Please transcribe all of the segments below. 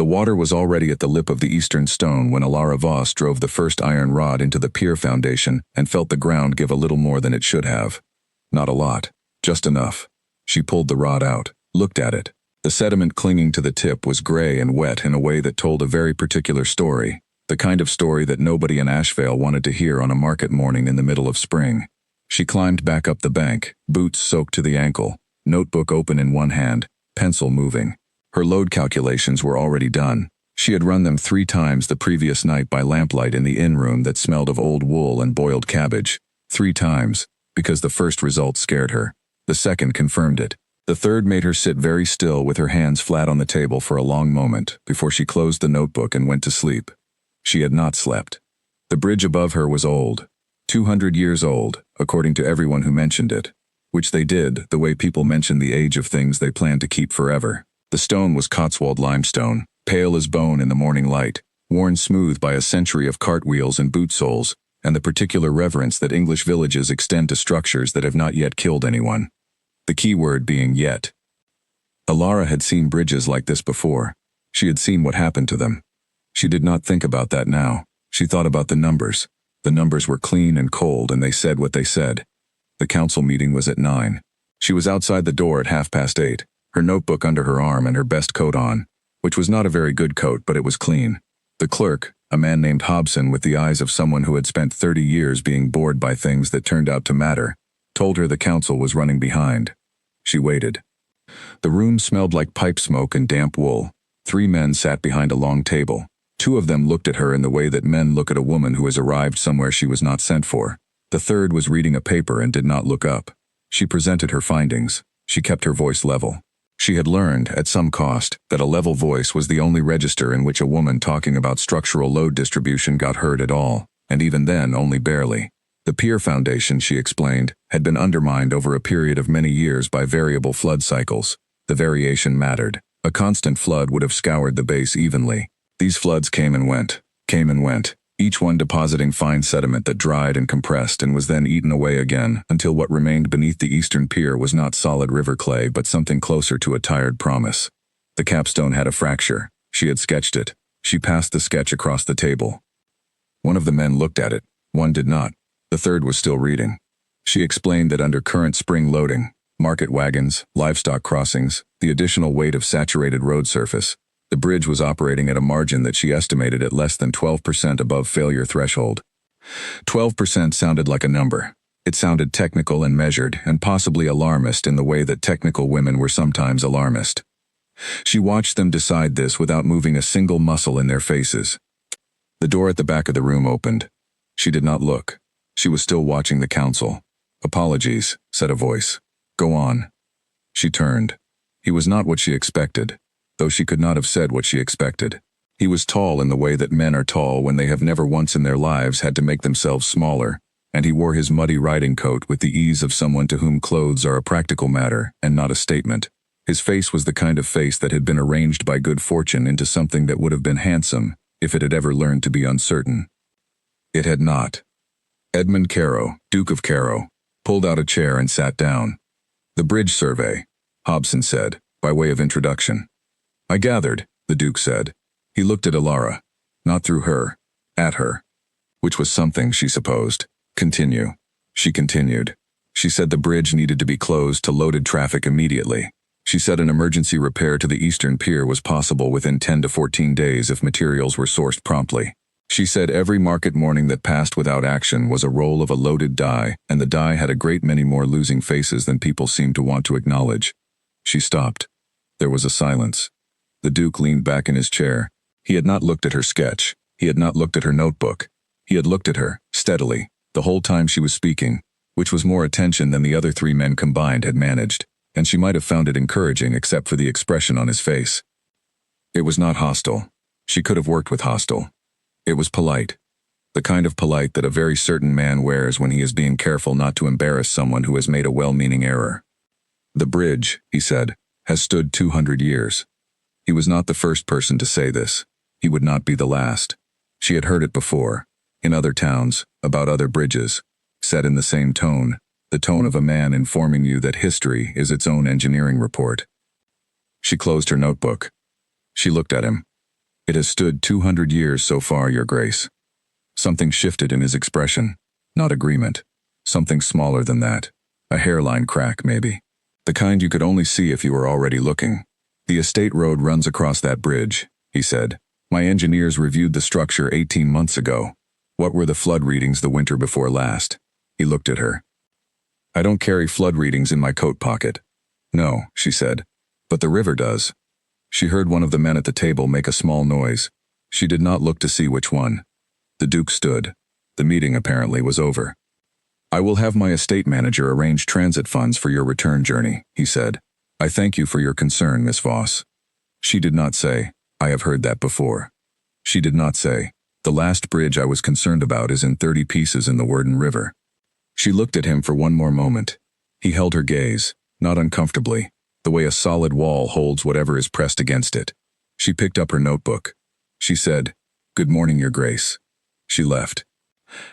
water was already at the lip of the eastern stone when Alara Voss drove the first iron rod into the pier foundation and felt the ground give a little more than it should have. Not a lot, just enough. She pulled the rod out, looked at it. The sediment clinging to the tip was gray and wet in a way that told a very particular story, the kind of story that nobody in Ashvale wanted to hear on a market morning in the middle of spring. She climbed back up the bank, boots soaked to the ankle, notebook open in one hand, pencil moving. Her load calculations were already done. She had run them 3 times the previous night by lamplight in the inn room that smelled of old wool and boiled cabbage. 3 times, because the first result scared her. The second confirmed it. The third made her sit very still with her hands flat on the table for a long moment before she closed the notebook and went to sleep. She had not slept. The bridge above her was old. 200 years old, according to everyone who mentioned it. Which they did, the way people mention the age of things they plan to keep forever. The stone was Cotswold limestone, pale as bone in the morning light, worn smooth by a century of cartwheels and boot soles, and the particular reverence that English villages extend to structures that have not yet killed anyone. The key word being yet. Alara had seen bridges like this before. She had seen what happened to them. She did not think about that now. She thought about the numbers. The numbers were clean and cold, and they said what they said. The council meeting was at 9. She was outside the door at 8:30, her notebook under her arm and her best coat on, which was not a very good coat, but it was clean. The clerk, a man named Hobson with the eyes of someone who had spent 30 years being bored by things that turned out to matter, told her the council was running behind. She waited. The room smelled like pipe smoke and damp wool. 3 men sat behind a long table. 2 of them looked at her in the way that men look at a woman who has arrived somewhere she was not sent for. The third was reading a paper and did not look up. She presented her findings. She kept her voice level. She had learned, at some cost, that a level voice was the only register in which a woman talking about structural load distribution got heard at all, and even then only barely. The pier foundation, she explained, had been undermined over a period of many years by variable flood cycles. The variation mattered. A constant flood would have scoured the base evenly. These floods came and went, each one depositing fine sediment that dried and compressed and was then eaten away again until what remained beneath the eastern pier was not solid river clay but something closer to a tired promise. The capstone had a fracture. She had sketched it. She passed the sketch across the table. One of the men looked at it. One did not. The third was still reading. She explained that under current spring loading, market wagons, livestock crossings, the additional weight of saturated road surface, the bridge was operating at a margin that she estimated at less than 12% above failure threshold. 12% sounded like a number. It sounded technical and measured, and possibly alarmist in the way that technical women were sometimes alarmist. She watched them decide this without moving a single muscle in their faces. The door at the back of the room opened. She did not look. She was still watching the council. "Apologies," said a voice. "Go on." She turned. He was not what she expected, though she could not have said what she expected. He was tall in the way that men are tall when they have never once in their lives had to make themselves smaller, and he wore his muddy riding coat with the ease of someone to whom clothes are a practical matter and not a statement. His face was the kind of face that had been arranged by good fortune into something that would have been handsome if it had ever learned to be uncertain. It had not. Edmund Carow, Duke of Carow, pulled out a chair and sat down. "The bridge survey," Hobson said, by way of introduction. "I gathered," the Duke said. He looked at Alara. Not through her. At her. Which was something, she supposed. "Continue." She continued. She said the bridge needed to be closed to loaded traffic immediately. She said an emergency repair to the eastern pier was possible within 10 to 14 days if materials were sourced promptly. She said every market morning that passed without action was a roll of a loaded die, and the die had a great many more losing faces than people seemed to want to acknowledge. She stopped. There was a silence. The Duke leaned back in his chair. He had not looked at her sketch. He had not looked at her notebook. He had looked at her, steadily, the whole time she was speaking, which was more attention than the other 3 men combined had managed, and she might have found it encouraging except for the expression on his face. It was not hostile. She could have worked with hostile. It was polite. The kind of polite that a very certain man wears when he is being careful not to embarrass someone who has made a well-meaning error. "The bridge," he said, "has stood 200 years. He was not the first person to say this. He would not be the last. She had heard it before, in other towns, about other bridges, said in the same tone, the tone of a man informing you that history is its own engineering report. She closed her notebook. She looked at him. It has stood 200 years so far, Your Grace. Something shifted in his expression. Not agreement. Something smaller than that. A hairline crack, maybe. The kind you could only see if you were already looking. The estate road runs across that bridge, he said. My engineers reviewed the structure 18 months ago. What were the flood readings the winter before last? He looked at her. I don't carry flood readings in my coat pocket. No, she said. But the river does. She heard one of the men at the table make a small noise. She did not look to see which one. The Duke stood. The meeting apparently was over. I will have my estate manager arrange transit funds for your return journey, he said. I thank you for your concern, Miss Voss. She did not say, I have heard that before. She did not say, the last bridge I was concerned about is in 30 pieces in the Werden River. She looked at him for one more moment. He held her gaze, not uncomfortably, the way a solid wall holds whatever is pressed against it. She picked up her notebook. She said, Good morning, Your Grace. She left.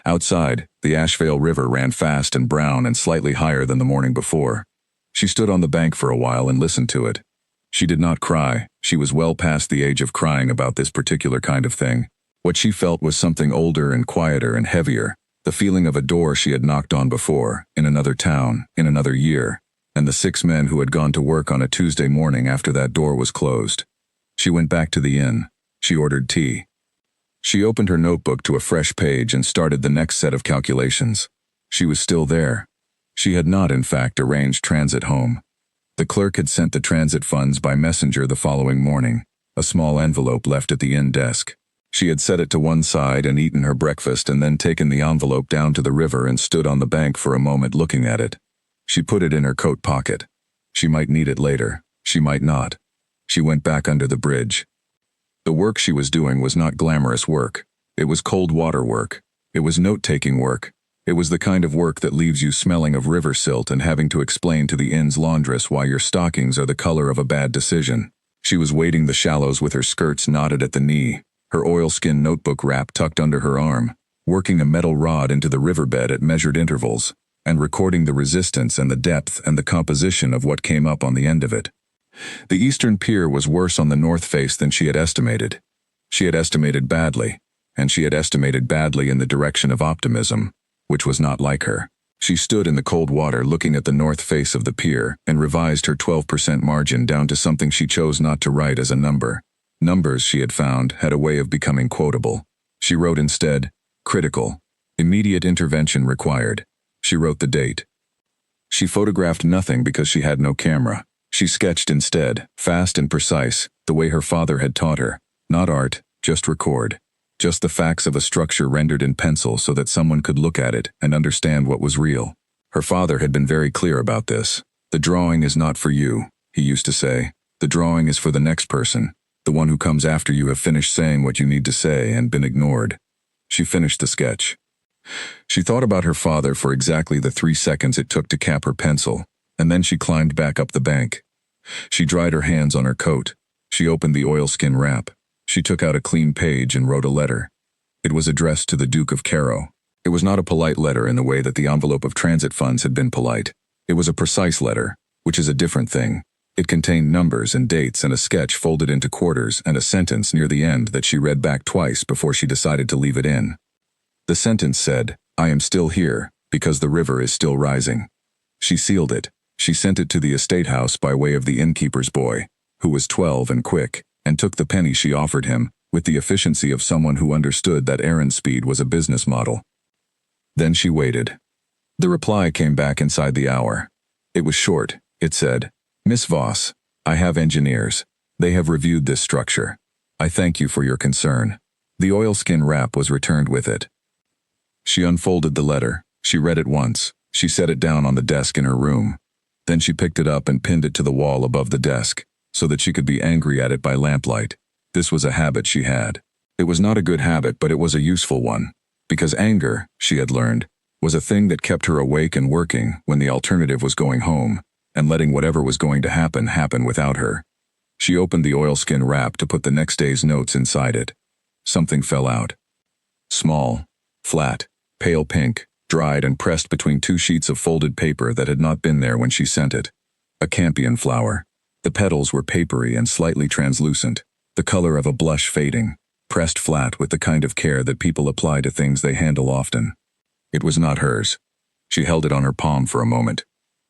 Outside, the Ashvale River ran fast and brown and slightly higher than the morning before. She stood on the bank for a while and listened to it. She did not cry. She was well past the age of crying about this particular kind of thing. What she felt was something older and quieter and heavier, the feeling of a door she had knocked on before, in another town, in another year, and the 6 men who had gone to work on a Tuesday morning after that door was closed. She went back to the inn. She ordered tea. She opened her notebook to a fresh page and started the next set of calculations. She was still there. She had not, in fact, arranged transit home. The clerk had sent the transit funds by messenger the following morning, a small envelope left at the inn desk. She had set it to one side and eaten her breakfast and then taken the envelope down to the river and stood on the bank for a moment looking at it. She put it in her coat pocket. She might need it later. She might not. She went back under the bridge. The work she was doing was not glamorous work. It was cold water work. It was note-taking work. It was the kind of work that leaves you smelling of river silt and having to explain to the inn's laundress why your stockings are the color of a bad decision. She was wading the shallows with her skirts knotted at the knee, her oilskin notebook wrap tucked under her arm, working a metal rod into the riverbed at measured intervals, and recording the resistance and the depth and the composition of what came up on the end of it. The eastern pier was worse on the north face than she had estimated. She had estimated badly, and she had estimated badly in the direction of optimism, which was not like her. She stood in the cold water looking at the north face of the pier and revised her 12% margin down to something she chose not to write as a number. Numbers, she had found, had a way of becoming quotable. She wrote instead, critical, immediate intervention required. She wrote the date. She photographed nothing because she had no camera. She sketched instead, fast and precise, the way her father had taught her. Not art, just record. Just the facts of a structure rendered in pencil so that someone could look at it and understand what was real. Her father had been very clear about this. The drawing is not for you, he used to say. The drawing is for the next person, the one who comes after you have finished saying what you need to say and been ignored. She finished the sketch. She thought about her father for exactly the 3 seconds it took to cap her pencil, and then she climbed back up the bank. She dried her hands on her coat. She opened the oilskin wrap. She took out a clean page and wrote a letter. It was addressed to the Duke of Cairo. It was not a polite letter in the way that the envelope of transit funds had been polite. It was a precise letter, which is a different thing. It contained numbers and dates and a sketch folded into quarters and a sentence near the end that she read back twice before she decided to leave it in. The sentence said, I am still here, because the river is still rising. She sealed it. She sent it to the estate house by way of the innkeeper's boy, who was 12 and quick, and took the penny she offered him, with the efficiency of someone who understood that errand speed was a business model. Then she waited. The reply came back inside the hour. It was short. It said, Miss Voss, I have engineers. They have reviewed this structure. I thank you for your concern. The oilskin wrap was returned with it. She unfolded the letter. She read it once. She set it down on the desk in her room. Then she picked it up and pinned it to the wall above the desk, so that she could be angry at it by lamplight. This was a habit she had. It was not a good habit, but it was a useful one, because anger, she had learned, was a thing that kept her awake and working when the alternative was going home, and letting whatever was going to happen without her. She opened the oilskin wrap to put the next day's notes inside it. Something fell out. Small, flat, pale pink, dried and pressed between 2 sheets of folded paper that had not been there when she sent it. A campion flower. The petals were papery and slightly translucent. the color of a blush fading, pressed flat with the kind of care that people apply to things they handle often. It was not hers. She held it on her palm for a moment.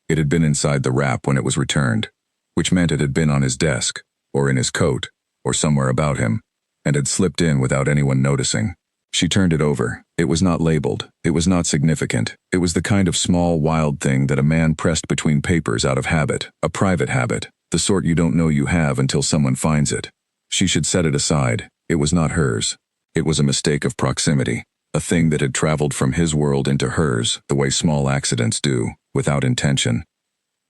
It had been inside the wrap when it was returned, which meant it had been on his desk, or in his coat, or somewhere about him, and had slipped in without anyone noticing. She turned it over. It was not labeled. It was not significant. It was the kind of small, wild thing that a man pressed between papers out of habit, a private habit, the sort you don't know you have until someone finds it. She should set it aside. It was not hers. It was a mistake of proximity, a thing that had traveled from his world into hers, the way small accidents do, without intention.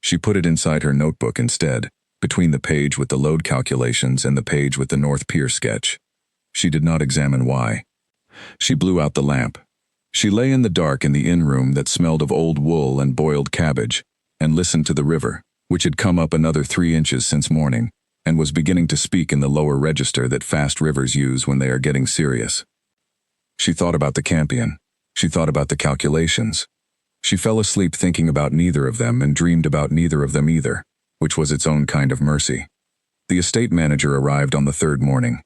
She put it inside her notebook instead, between the page with the load calculations and the page with the North Pier sketch. She did not examine why. She blew out the lamp. She lay in the dark in the inn room that smelled of old wool and boiled cabbage, and listened to the river, which had come up another 3 inches since morning, and was beginning to speak in the lower register that fast rivers use when they are getting serious. She thought about the Campion. She thought about the calculations. She fell asleep thinking about neither of them and dreamed about neither of them either, which was its own kind of mercy. The estate manager arrived on the 3rd morning.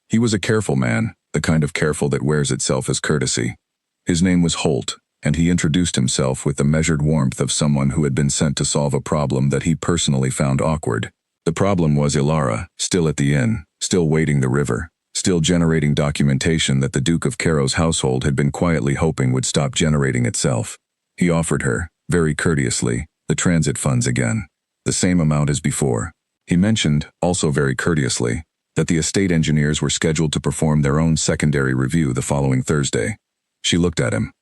He was a careful man, the kind of careful that wears itself as courtesy. His name was Holt, and he introduced himself with the measured warmth of someone who had been sent to solve a problem that he personally found awkward. The problem was Ilara, still at the inn, still waiting the river, still generating documentation that the Duke of Caro's household had been quietly hoping would stop generating itself. He offered her, very courteously, the transit funds again, the same amount as before. He mentioned, also very courteously, that the estate engineers were scheduled to perform their own secondary review the following Thursday. She looked at him.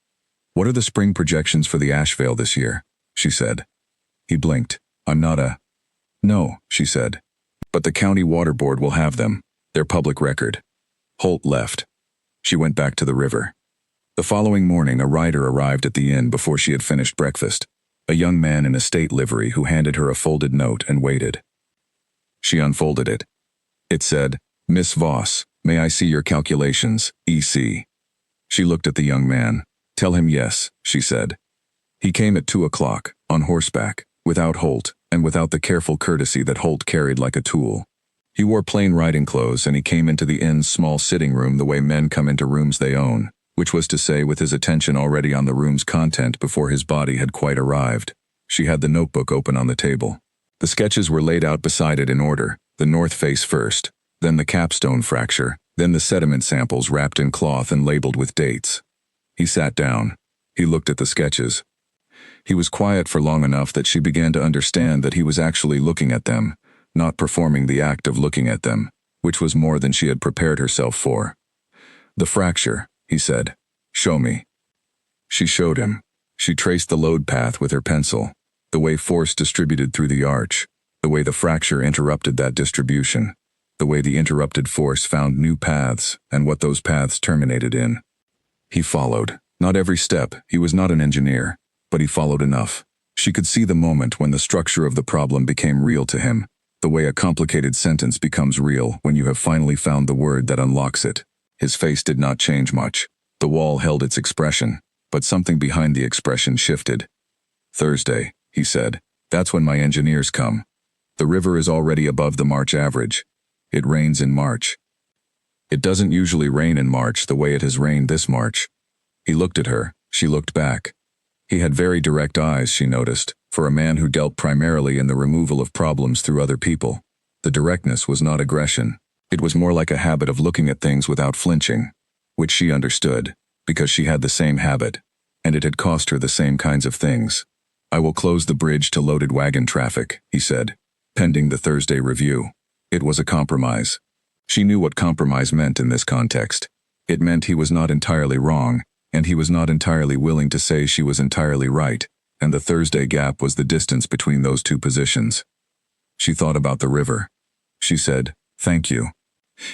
"What are the spring projections for the ash veil this year?" she said. He blinked. "I'm not a—" "No," she said. "But the county water board will have them. They're public record." Holt left. She went back to the river. The following morning a rider arrived at the inn before she had finished breakfast, a young man in a state livery who handed her a folded note and waited. She unfolded it. It said, "Miss Voss, may I see your calculations, EC?" She looked at the young man. "Tell him yes," she said. He came at 2 o'clock, on horseback, without Holt, and without the careful courtesy that Holt carried like a tool. He wore plain riding clothes and he came into the inn's small sitting room the way men come into rooms they own, which was to say with his attention already on the room's content before his body had quite arrived. She had the notebook open on the table. The sketches were laid out beside it in order, the north face first, then the capstone fracture, then the sediment samples wrapped in cloth and labeled with dates. He sat down. He looked at the sketches. He was quiet for long enough that she began to understand that he was actually looking at them, not performing the act of looking at them, which was more than she had prepared herself for. "The fracture," he said. "Show me." She showed him. She traced the load path with her pencil, the way force distributed through the arch, the way the fracture interrupted that distribution, the way the interrupted force found new paths and what those paths terminated in. He followed. Not every step, he was not an engineer, but he followed enough. She could see the moment when the structure of the problem became real to him, the way a complicated sentence becomes real when you have finally found the word that unlocks it. His face did not change much. The wall held its expression, but something behind the expression shifted. "Thursday," he said. "That's when my engineers come. The river is already above the March average. It rains in March. It doesn't usually rain in March the way it has rained this March." He looked at her. She looked back. He had very direct eyes, she noticed, for a man who dealt primarily in the removal of problems through other people. The directness was not aggression. It was more like a habit of looking at things without flinching, which she understood, because she had the same habit, and it had cost her the same kinds of things. "I will close the bridge to loaded wagon traffic," he said, pending the Thursday review. It was a compromise. She knew what compromise meant in this context. It meant he was not entirely wrong, and he was not entirely willing to say she was entirely right, and the Thursday gap was the distance between those two positions. She thought about the river. She said, "Thank you."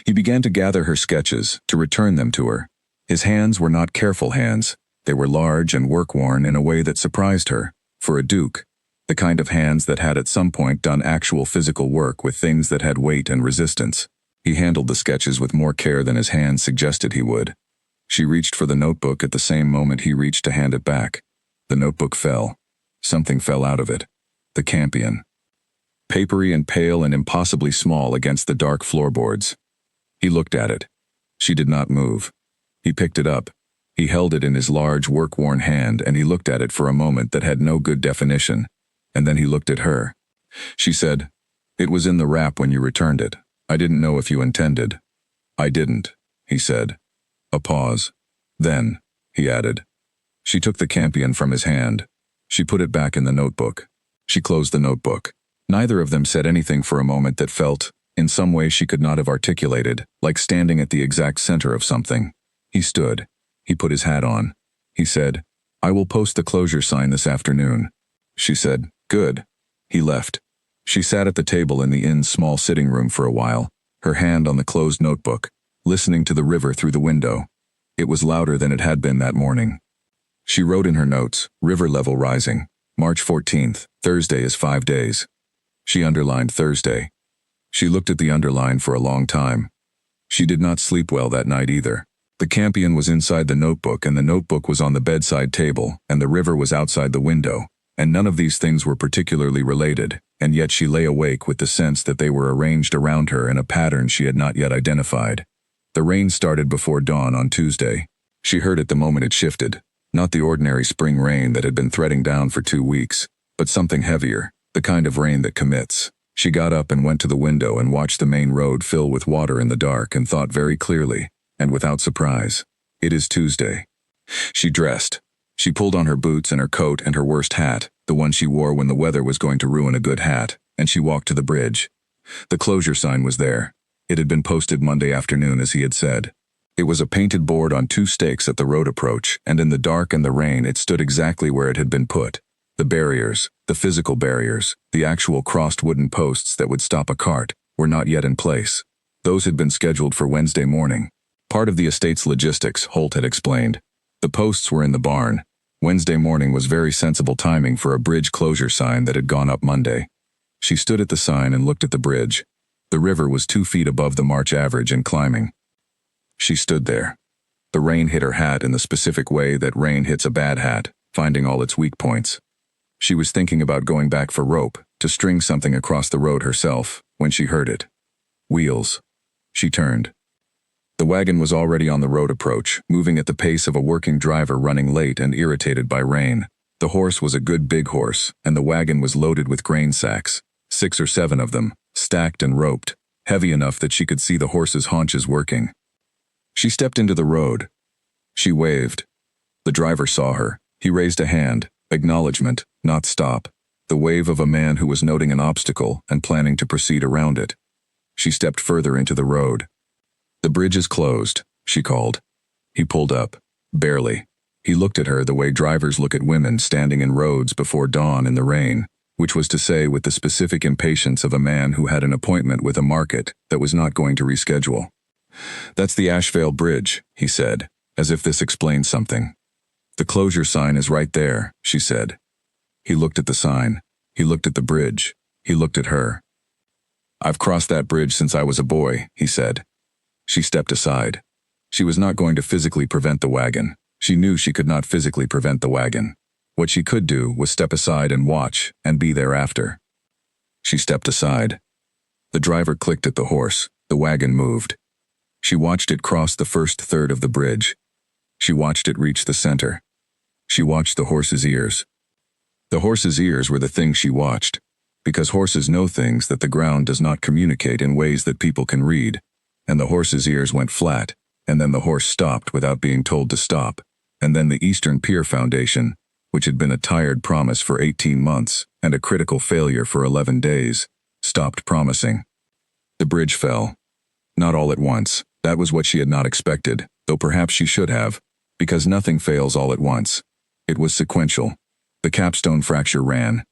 He began to gather her sketches, to return them to her. His hands were not careful hands. They were large and work-worn in a way that surprised her, for a duke, the kind of hands that had at some point done actual physical work with things that had weight and resistance. He handled the sketches with more care than his hands suggested he would. She reached for the notebook at the same moment he reached to hand it back. The notebook fell. Something fell out of it. The Campion. papery and pale and impossibly small against the dark floorboards. He looked at it. She did not move. He picked it up. He held it in his large, work-worn hand, and he looked at it for a moment that had no good definition, and then he looked at her. She said, "It was in the wrap when you returned it. I didn't know if you intended." "I didn't," he said. A pause. "Then," he added. She took the campion from his hand. She put it back in the notebook. She closed the notebook. Neither of them said anything for a moment that felt, in some way she could not have articulated, like standing at the exact center of something. He stood. He put his hat on. He said, "I will post the closure sign this afternoon." She said, "Good." He left. She sat at the table in the inn's small sitting room for a while, her hand on the closed notebook, listening to the river through the window. It was louder than it had been that morning. She wrote in her notes, "River level rising. March 14th, Thursday is 5 days." She underlined Thursday. She looked at the underline for a long time. She did not sleep well that night either. The campion was inside the notebook, and the notebook was on the bedside table, and the river was outside the window, and none of these things were particularly related, and yet she lay awake with the sense that they were arranged around her in a pattern she had not yet identified. The rain started before dawn on Tuesday. She heard it the moment it shifted, not the ordinary spring rain that had been threading down for 2 weeks, but something heavier, the kind of rain that commits. She got up and went to the window and watched the main road fill with water in the dark and thought very clearly, and without surprise, "It is Tuesday." She dressed. She pulled on her boots and her coat and her worst hat, the one she wore when the weather was going to ruin a good hat, and she walked to the bridge. The closure sign was there. It had been posted Monday afternoon as he had said. It was a painted board on 2 stakes at the road approach, and in the dark and the rain it stood exactly where it had been put. The barriers, the physical barriers, the actual crossed wooden posts that would stop a cart, were not yet in place. Those had been scheduled for Wednesday morning. Part of the estate's logistics, Holt had explained. The posts were in the barn. Wednesday morning was very sensible timing for a bridge closure sign that had gone up Monday. She stood at the sign and looked at the bridge. The river was 2 feet above the March average and climbing. She stood there. The rain hit her hat in the specific way that rain hits a bad hat, finding all its weak points. She was thinking about going back for rope, to string something across the road herself, when she heard it. Wheels. She turned. The wagon was already on the road approach, moving at the pace of a working driver running late and irritated by rain. The horse was a good big horse, and the wagon was loaded with grain sacks, 6 or 7 of them, stacked and roped, heavy enough that she could see the horse's haunches working. She stepped into the road. She waved. The driver saw her. He raised a hand, acknowledgement, not stop, the wave of a man who was noting an obstacle and planning to proceed around it. She stepped further into the road. "The bridge is closed," she called. He pulled up. Barely. He looked at her the way drivers look at women standing in roads before dawn in the rain, which was to say with the specific impatience of a man who had an appointment with a market that was not going to reschedule. "That's the Ashvale Bridge," he said, as if this explained something. "The closure sign is right there," she said. He looked at the sign. He looked at the bridge. He looked at her. "I've crossed that bridge since I was a boy," he said. She stepped aside. She was not going to physically prevent the wagon. She knew she could not physically prevent the wagon. What she could do was step aside and watch, and be there after. She stepped aside. The driver clicked at the horse. The wagon moved. She watched it cross the first third of the bridge. She watched it reach the center. She watched the horse's ears. The horse's ears were the things she watched, because horses know things that the ground does not communicate in ways that people can read, and the horse's ears went flat, and then the horse stopped without being told to stop, and then the Eastern Pier Foundation, which had been a tired promise for 18 months and a critical failure for 11 days, stopped promising. The bridge fell. Not all at once. That was what she had not expected, though perhaps she should have, because nothing fails all at once. It was sequential. The capstone fracture ran.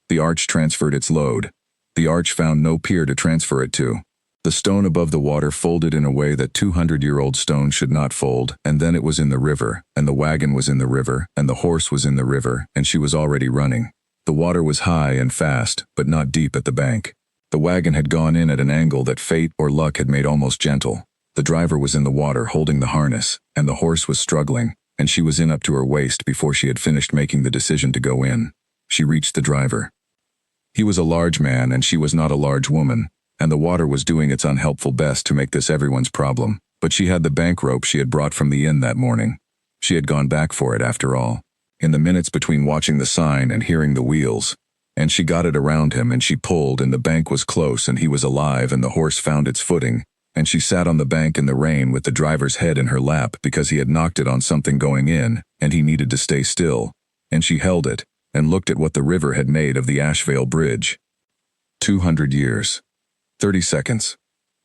The arch transferred its load. The arch found no pier to transfer it to. The stone above the water folded in a way that 200-year-old stone should not fold, and then it was in the river, and the wagon was in the river, and the horse was in the river, and she was already running. The water was high and fast, but not deep at the bank. The wagon had gone in at an angle that fate or luck had made almost gentle. The driver was in the water holding the harness, and the horse was struggling, and she was in up to her waist before she had finished making the decision to go in. She reached the driver. He was a large man and she was not a large woman, and the water was doing its unhelpful best to make this everyone's problem, but she had the bank rope she had brought from the inn that morning. She had gone back for it after all. In the minutes between watching the sign and hearing the wheels, and she got it around him and she pulled and the bank was close and he was alive and the horse found its footing, and she sat on the bank in the rain with the driver's head in her lap because he had knocked it on something going in and he needed to stay still, and she held it and looked at what the river had made of the Ashvale Bridge. 200 years. 30 seconds.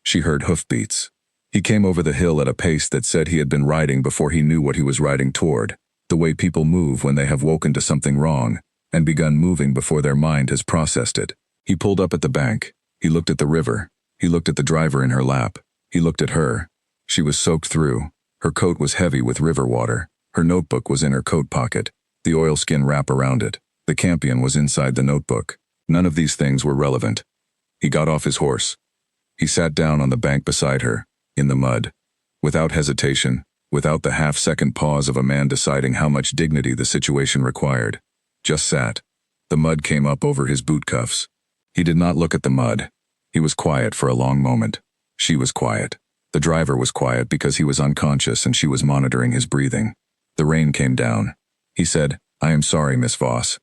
She heard hoofbeats. He came over the hill at a pace that said he had been riding before he knew what he was riding toward, the way people move when they have woken to something wrong, and begun moving before their mind has processed it. He pulled up at the bank. He looked at the river. He looked at the driver in her lap. He looked at her. She was soaked through. Her coat was heavy with river water. Her notebook was in her coat pocket, the oilskin wrap around it. The campion was inside the notebook. None of these things were relevant. He got off his horse. He sat down on the bank beside her, in the mud. Without hesitation, without the half-second pause of a man deciding how much dignity the situation required. Just sat. The mud came up over his boot cuffs. He did not look at the mud. He was quiet for a long moment. She was quiet. The driver was quiet because he was unconscious and she was monitoring his breathing. The rain came down. He said, "I am sorry, Miss Voss."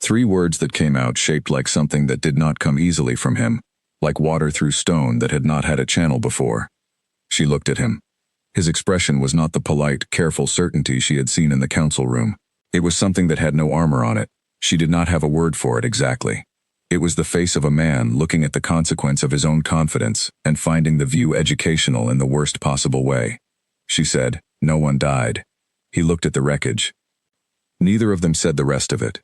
3 words that came out shaped like something that did not come easily from him, like water through stone that had not had a channel before. She looked at him. His expression was not the polite, careful certainty she had seen in the council room. It was something that had no armor on it. She did not have a word for it exactly. It was the face of a man looking at the consequence of his own confidence and finding the view educational in the worst possible way. She said, "No one died." He looked at the wreckage. Neither of them said the rest of it.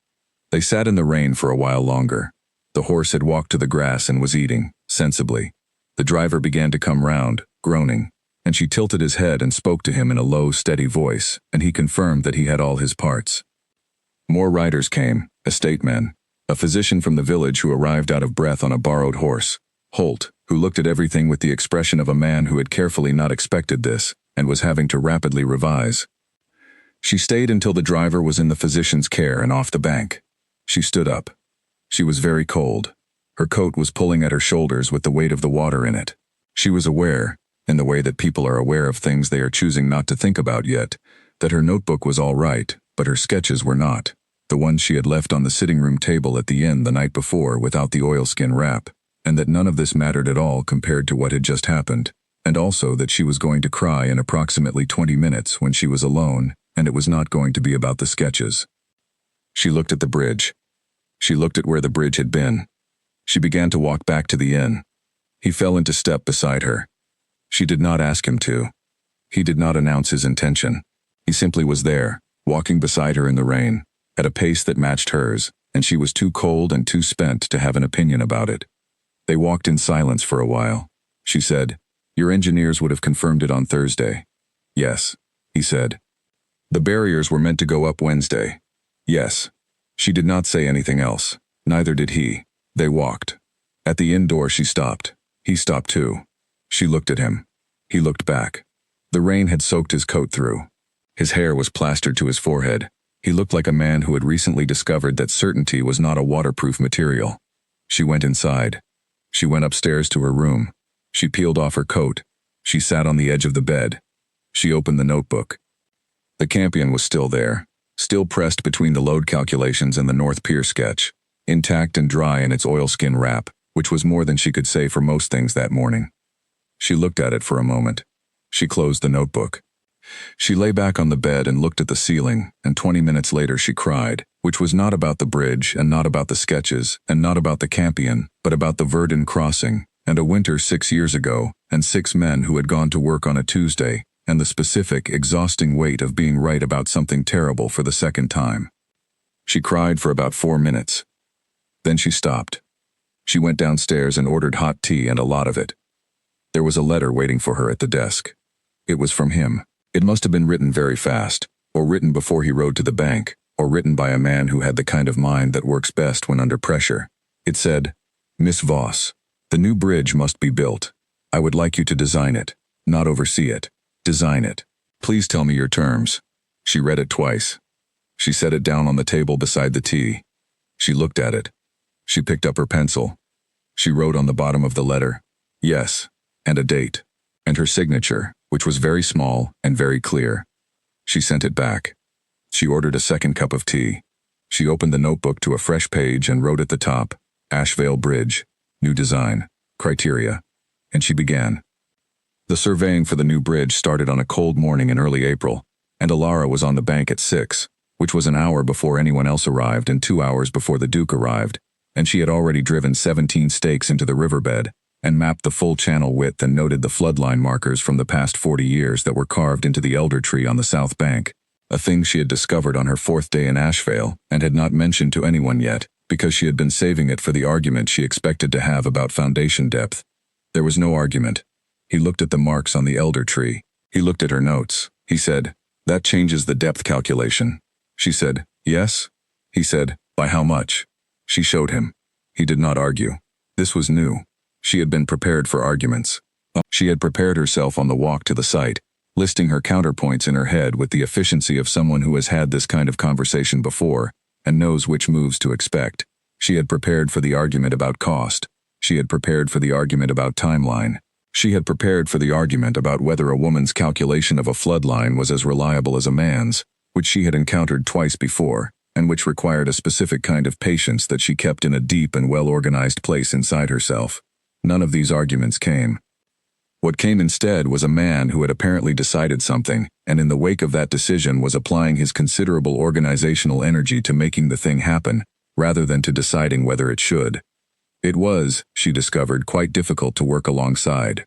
They sat in the rain for a while longer. The horse had walked to the grass and was eating, sensibly. The driver began to come round, groaning, and she tilted his head and spoke to him in a low, steady voice, and he confirmed that he had all his parts. More riders came, estate men, a physician from the village who arrived out of breath on a borrowed horse, Holt, who looked at everything with the expression of a man who had carefully not expected this, and was having to rapidly revise. She stayed until the driver was in the physician's care and off the bank. She stood up. She was very cold. Her coat was pulling at her shoulders with the weight of the water in it. She was aware, in the way that people are aware of things they are choosing not to think about yet, that her notebook was all right, but her sketches were not, the ones she had left on the sitting room table at the inn the night before without the oilskin wrap, and that none of this mattered at all compared to what had just happened, and also that she was going to cry in approximately 20 minutes when she was alone, and it was not going to be about the sketches. She looked at the bridge. She looked at where the bridge had been. She began to walk back to the inn. He fell into step beside her. She did not ask him to. He did not announce his intention. He simply was there, walking beside her in the rain, at a pace that matched hers, and she was too cold and too spent to have an opinion about it. They walked in silence for a while. She said, "Your engineers would have confirmed it on Thursday." "Yes," he said. "The barriers were meant to go up Wednesday." "Yes." She did not say anything else. Neither did he. They walked. At the inn door she stopped. He stopped too. She looked at him. He looked back. The rain had soaked his coat through. His hair was plastered to his forehead. He looked like a man who had recently discovered that certainty was not a waterproof material. She went inside. She went upstairs to her room. She peeled off her coat. She sat on the edge of the bed. She opened the notebook. The campion was still there, still pressed between the load calculations and the North Pier sketch, intact and dry in its oilskin wrap, which was more than she could say for most things that morning. She looked at it for a moment. She closed the notebook. She lay back on the bed and looked at the ceiling, and 20 minutes later she cried, which was not about the bridge and not about the sketches and not about the campion, but about the Verdun crossing, and a winter 6 years ago, and 6 men who had gone to work on a Tuesday, and the specific, exhausting weight of being right about something terrible for the second time. She cried for about 4 minutes. Then she stopped. She went downstairs and ordered hot tea and a lot of it. There was a letter waiting for her at the desk. It was from him. It must have been written very fast, or written before he rode to the bank, or written by a man who had the kind of mind that works best when under pressure. It said, "Miss Voss, the new bridge must be built. I would like you to design it, not oversee it. Design it. Please tell me your terms." She read it twice. She set it down on the table beside the tea. She looked at it. She picked up her pencil. She wrote on the bottom of the letter, "Yes," and a date, and her signature, which was very small and very clear. She sent it back. She ordered a second cup of tea. She opened the notebook to a fresh page and wrote at the top, "Ashvale Bridge, new design, criteria," and she began. The surveying for the new bridge started on a cold morning in early April, and Alara was on the bank at 6, which was an hour before anyone else arrived and 2 hours before the Duke arrived, and she had already driven 17 stakes into the riverbed and mapped the full channel width and noted the floodline markers from the past 40 years that were carved into the elder tree on the south bank, a thing she had discovered on her 4th day in Ashvale and had not mentioned to anyone yet, because she had been saving it for the argument she expected to have about foundation depth. There was no argument. He looked at the marks on the elder tree. He looked at her notes. He said, "That changes the depth calculation." She said, "Yes?" He said, "By how much?" She showed him. He did not argue. This was new. She had been prepared for arguments. She had prepared herself on the walk to the site, listing her counterpoints in her head with the efficiency of someone who has had this kind of conversation before and knows which moves to expect. She had prepared for the argument about cost. She had prepared for the argument about timeline. She had prepared for the argument about whether a woman's calculation of a floodline was as reliable as a man's, which she had encountered twice before, and which required a specific kind of patience that she kept in a deep and well-organized place inside herself. None of these arguments came. What came instead was a man who had apparently decided something, and in the wake of that decision was applying his considerable organizational energy to making the thing happen, rather than to deciding whether it should. It was, she discovered, quite difficult to work alongside.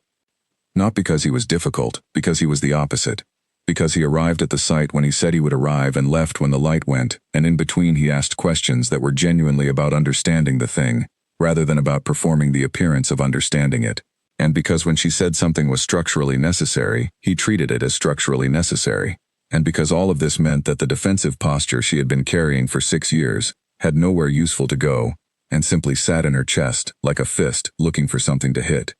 Not because he was difficult, because he was the opposite. Because he arrived at the site when he said he would arrive and left when the light went, and in between he asked questions that were genuinely about understanding the thing, rather than about performing the appearance of understanding it. And because when she said something was structurally necessary, he treated it as structurally necessary. And because all of this meant that the defensive posture she had been carrying for 6 years had nowhere useful to go, and simply sat in her chest, like a fist, looking for something to hit.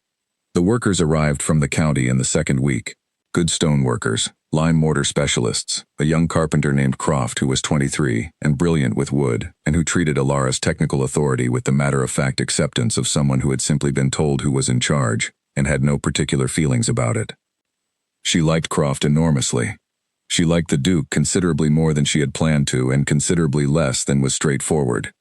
The workers arrived from the county in the 2nd week. Good stone workers, lime mortar specialists, a young carpenter named Croft who was 23 and brilliant with wood, and who treated Alara's technical authority with the matter-of-fact acceptance of someone who had simply been told who was in charge, and had no particular feelings about it. She liked Croft enormously. She liked the Duke considerably more than she had planned to, and considerably less than was straightforward.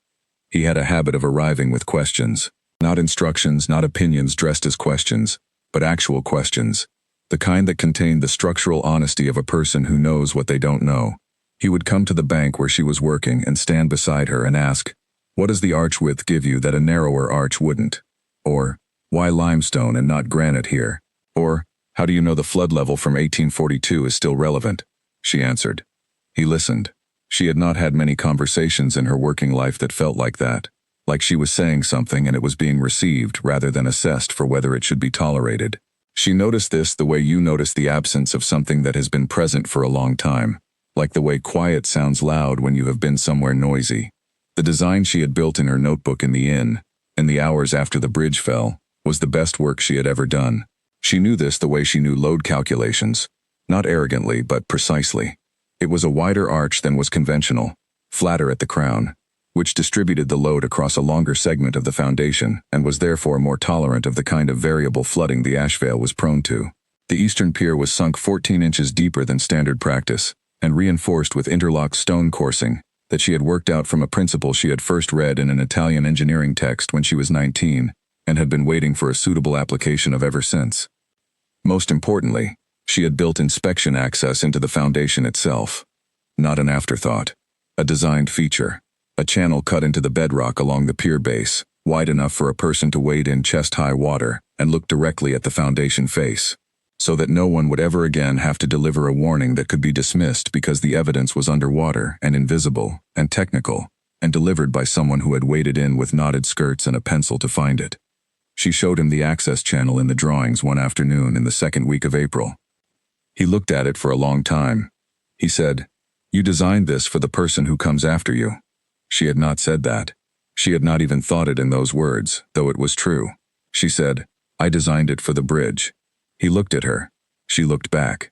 He had a habit of arriving with questions. Not instructions, not opinions dressed as questions, but actual questions. The kind that contained the structural honesty of a person who knows what they don't know. He would come to the bank where she was working and stand beside her and ask, "What does the arch width give you that a narrower arch wouldn't?" Or, "Why limestone and not granite here?" Or, "How do you know the flood level from 1842 is still relevant?" She answered. He listened. She had not had many conversations in her working life that felt like that. Like she was saying something and it was being received rather than assessed for whether it should be tolerated. She noticed this the way you notice the absence of something that has been present for a long time, like the way quiet sounds loud when you have been somewhere noisy. The design she had built in her notebook in the hours after the bridge fell, was the best work she had ever done. She knew this the way she knew load calculations, not arrogantly but precisely. It was a wider arch than was conventional, flatter at the crown, which distributed the load across a longer segment of the foundation and was therefore more tolerant of the kind of variable flooding the Ashvale was prone to. The eastern pier was sunk 14 inches deeper than standard practice and reinforced with interlocked stone coursing that she had worked out from a principle she had first read in an Italian engineering text when she was 19 and had been waiting for a suitable application of ever since. Most importantly, she had built inspection access into the foundation itself. Not an afterthought. A designed feature. A channel cut into the bedrock along the pier base, wide enough for a person to wade in chest-high water and look directly at the foundation face, so that no one would ever again have to deliver a warning that could be dismissed because the evidence was underwater and invisible and technical, and delivered by someone who had waded in with knotted skirts and a pencil to find it. She showed him the access channel in the drawings one afternoon in the 2nd week of April. He looked at it for a long time. He said, "You designed this for the person who comes after you." She had not said that. She had not even thought it in those words, though it was true. She said, "I designed it for the bridge." He looked at her. She looked back.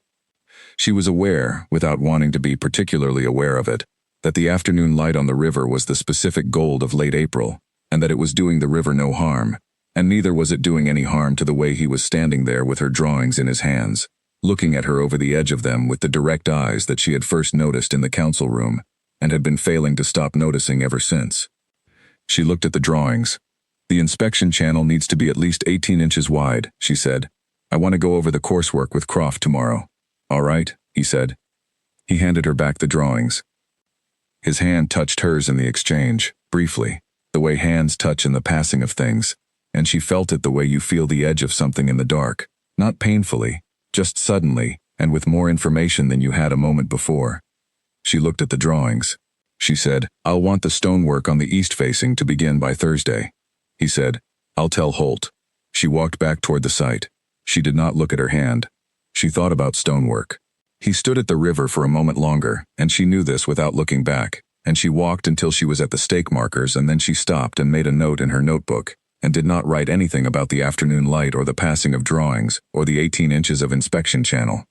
She was aware, without wanting to be particularly aware of it, that the afternoon light on the river was the specific gold of late April, and that it was doing the river no harm, and neither was it doing any harm to the way he was standing there with her drawings in his hands, looking at her over the edge of them with the direct eyes that she had first noticed in the council room, and had been failing to stop noticing ever since. She looked at the drawings. "The inspection channel needs to be at least 18 inches wide," she said. "I want to go over the coursework with Croft tomorrow." "All right," he said. He handed her back the drawings. His hand touched hers in the exchange, briefly, the way hands touch in the passing of things, and she felt it the way you feel the edge of something in the dark, not painfully, just suddenly, and with more information than you had a moment before. She looked at the drawings. She said, "I'll want the stonework on the east facing to begin by Thursday." He said, "I'll tell Holt." She walked back toward the site. She did not look at her hand. She thought about stonework. He stood at the river for a moment longer, and she knew this without looking back, and she walked until she was at the stake markers, and then she stopped and made a note in her notebook, and did not write anything about the afternoon light or the passing of drawings or the 18 inches of inspection channel.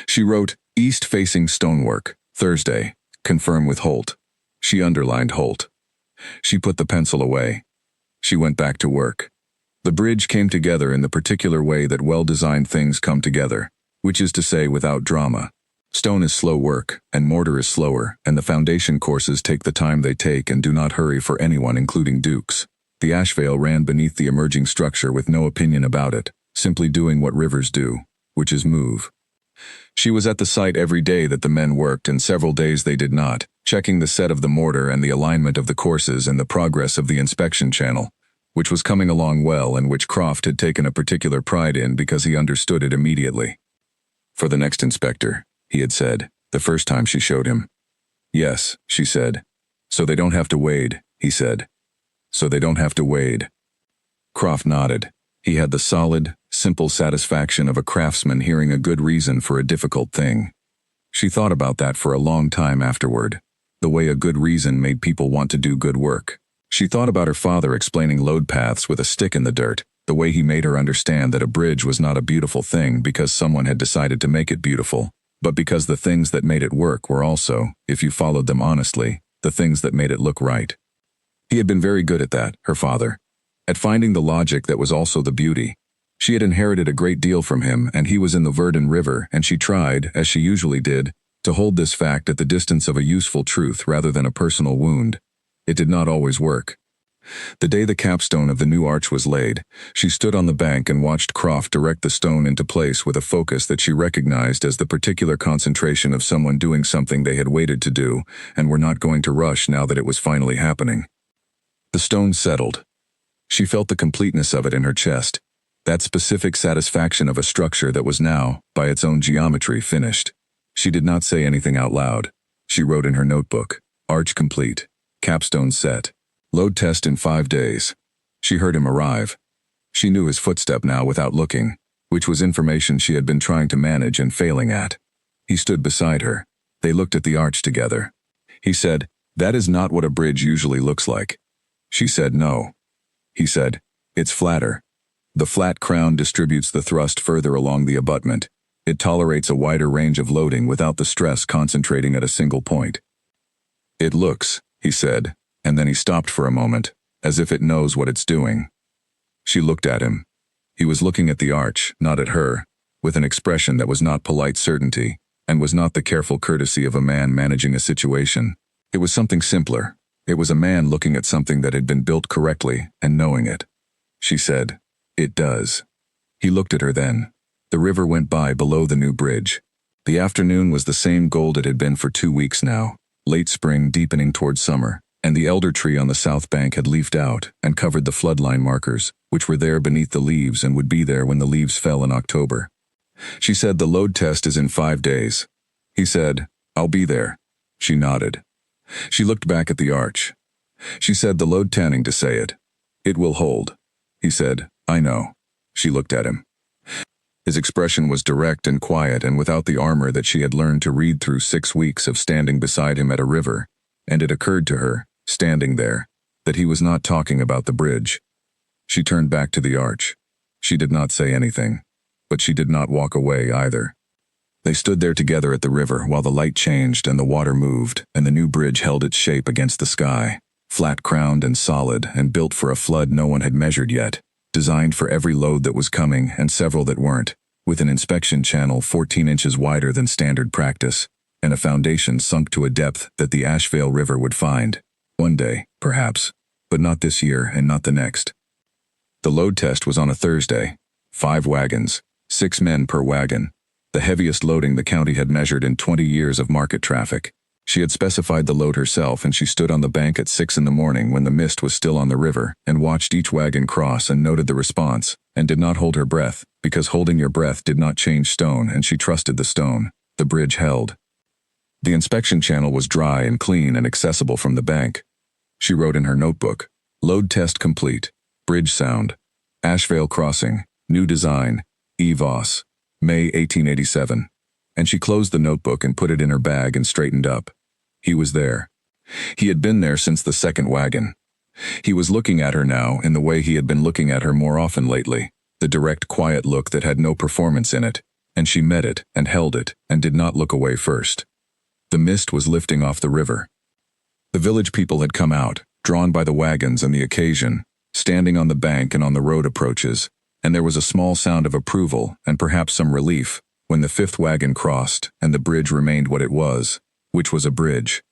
She wrote, "East-facing stonework, Thursday, confirm with Holt." She underlined Holt. She put the pencil away. She went back to work. The bridge came together in the particular way that well-designed things come together, which is to say without drama. Stone is slow work, and mortar is slower, and the foundation courses take the time they take and do not hurry for anyone, including Dukes. The ashvale ran beneath the emerging structure with no opinion about it, simply doing what rivers do, which is move. She was at the site every day that the men worked, and several days they did not, checking the set of the mortar and the alignment of the courses and the progress of the inspection channel, which was coming along well and which Croft had taken a particular pride in because he understood it immediately. "For the next inspector," he had said, the first time she showed him. "Yes," she said. "So they don't have to wade," he said. "So they don't have to wade." Croft nodded. He had the solid, simple satisfaction of a craftsman hearing a good reason for a difficult thing. She thought about that for a long time afterward, the way a good reason made people want to do good work. She thought about her father explaining load paths with a stick in the dirt, the way he made her understand that a bridge was not a beautiful thing because someone had decided to make it beautiful, but because the things that made it work were also, if you followed them honestly, the things that made it look right. He had been very good at that, her father, at finding the logic that was also the beauty. She had inherited a great deal from him, and he was in the Verdon River, and she tried, as she usually did, to hold this fact at the distance of a useful truth rather than a personal wound. It did not always work. The day the capstone of the new arch was laid, she stood on the bank and watched Croft direct the stone into place with a focus that she recognized as the particular concentration of someone doing something they had waited to do and were not going to rush now that it was finally happening. The stone settled. She felt the completeness of it in her chest, that specific satisfaction of a structure that was now, by its own geometry, finished. She did not say anything out loud. She wrote in her notebook, "Arch complete. Capstone set. Load test in 5 days." She heard him arrive. She knew his footstep now without looking, which was information she had been trying to manage and failing at. He stood beside her. They looked at the arch together. He said, "That is not what a bridge usually looks like." She said, "No." He said, "It's flatter. The flat crown distributes the thrust further along the abutment. It tolerates a wider range of loading without the stress concentrating at a single point." "It looks," he said, and then he stopped for a moment, as if it knows what it's doing. She looked at him. He was looking at the arch, not at her, with an expression that was not polite certainty, and was not the careful courtesy of a man managing a situation. It was something simpler. It was a man looking at something that had been built correctly and knowing it. She said, "It does." He looked at her then. The river went by below the new bridge. The afternoon was the same gold it had been for 2 weeks now, late spring deepening toward summer, and the elder tree on the south bank had leafed out and covered the floodline markers, which were there beneath the leaves and would be there when the leaves fell in October. She said, "The load test is in 5 days." He said, "I'll be there." She nodded. She looked back at the arch. She said, "The load tanning to say it. It will hold." He said, "I know." She looked at him. His expression was direct and quiet and without the armor that she had learned to read through 6 weeks of standing beside him at a river, and it occurred to her, standing there, that he was not talking about the bridge. She turned back to the arch. She did not say anything, but she did not walk away either. They stood there together at the river while the light changed and the water moved and the new bridge held its shape against the sky. flat-crowned and solid and built for a flood no one had measured yet, designed for every load that was coming and several that weren't, with an inspection channel 14 inches wider than standard practice, and a foundation sunk to a depth that the Ashevale River would find. One day, perhaps, but not this year and not the next. The load test was on a Thursday. 5 wagons, 6 men per wagon, the heaviest loading the county had measured in 20 years of market traffic. She had specified the load herself, and she stood on the bank at 6 in the morning when the mist was still on the river and watched each wagon cross and noted the response, and did not hold her breath, because holding your breath did not change stone, and she trusted the stone. The bridge held. The inspection channel was dry and clean and accessible from the bank. She wrote in her notebook, "Load test complete. Bridge sound. Ashevale Crossing. New design. E. Voss. May 1887. And she closed the notebook and put it in her bag and straightened up. He was there. He had been there since the second wagon. He was looking at her now in the way he had been looking at her more often lately, the direct, quiet look that had no performance in it, and she met it and held it and did not look away first. The mist was lifting off the river. The village people had come out, drawn by the wagons and the occasion, standing on the bank and on the road approaches, and there was a small sound of approval and perhaps some relief when the 5th wagon crossed and the bridge remained what it was, which was a bridge.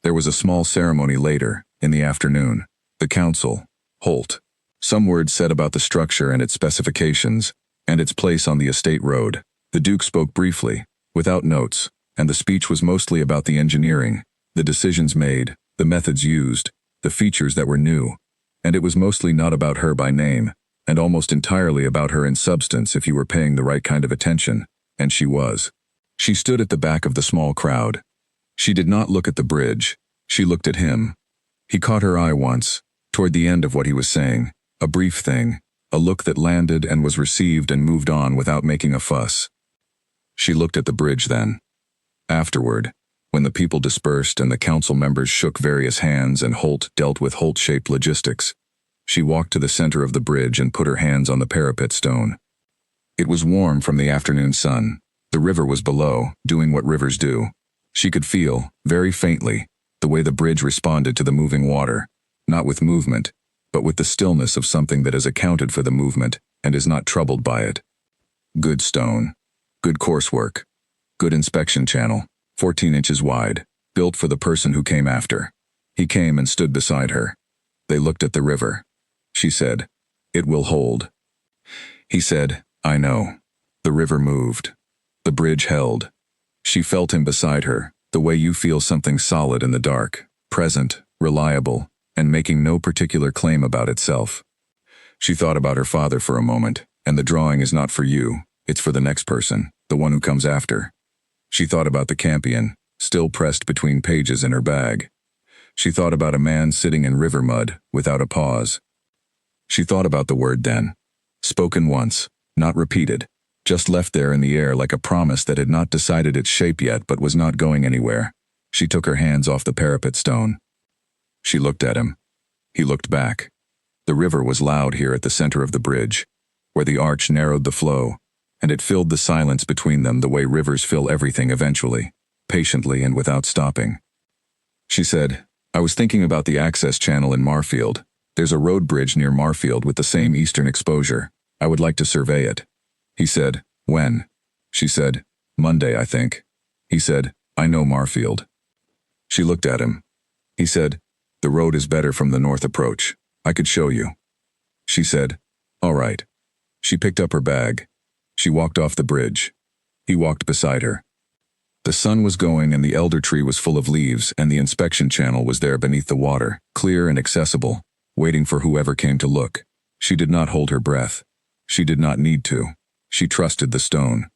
There was a small ceremony later, in the afternoon. The council, Holt. Some words said about the structure and its specifications, and its place on the estate road. The Duke spoke briefly, without notes, and the speech was mostly about the engineering, the decisions made, the methods used, the features that were new, and it was mostly not about her by name, and almost entirely about her in substance if you were paying the right kind of attention, and she was. She stood at the back of the small crowd. She did not look at the bridge. She looked at him. He caught her eye once, toward the end of what he was saying, a brief thing, a look that landed and was received and moved on without making a fuss. She looked at the bridge then. Afterward, when the people dispersed and the council members shook various hands and Holt dealt with Holt-shaped logistics, she walked to the center of the bridge and put her hands on the parapet stone. It was warm from the afternoon sun. The river was below, doing what rivers do. She could feel, very faintly, the way the bridge responded to the moving water, not with movement, but with the stillness of something that has accounted for the movement and is not troubled by it. Good stone. Good coursework. Good inspection channel, 14 inches wide, built for the person who came after. He came and stood beside her. They looked at the river. She said, "It will hold." He said, "I know." The river moved. The bridge held. She felt him beside her, the way you feel something solid in the dark, present, reliable, and making no particular claim about itself. She thought about her father for a moment, and the drawing is not for you, it's for the next person, the one who comes after. She thought about the campion, still pressed between pages in her bag. She thought about a man sitting in river mud, without a pause. She thought about the word then. Spoken once, not repeated, just left there in the air like a promise that had not decided its shape yet but was not going anywhere. She took her hands off the parapet stone. She looked at him. He looked back. The river was loud here at the center of the bridge, where the arch narrowed the flow, and it filled the silence between them the way rivers fill everything eventually, patiently and without stopping. She said, "I was thinking about the access channel in Marfield. There's a road bridge near Marfield with the same eastern exposure. I would like to survey it." He said, "When?" She said, "Monday, I think." He said, "I know Marfield." She looked at him. He said, "The road is better from the north approach. I could show you." She said, "All right." She picked up her bag. She walked off the bridge. He walked beside her. The sun was going and the elder tree was full of leaves and the inspection channel was there beneath the water, clear and accessible, waiting for whoever came to look. She did not hold her breath. She did not need to. She trusted the stone.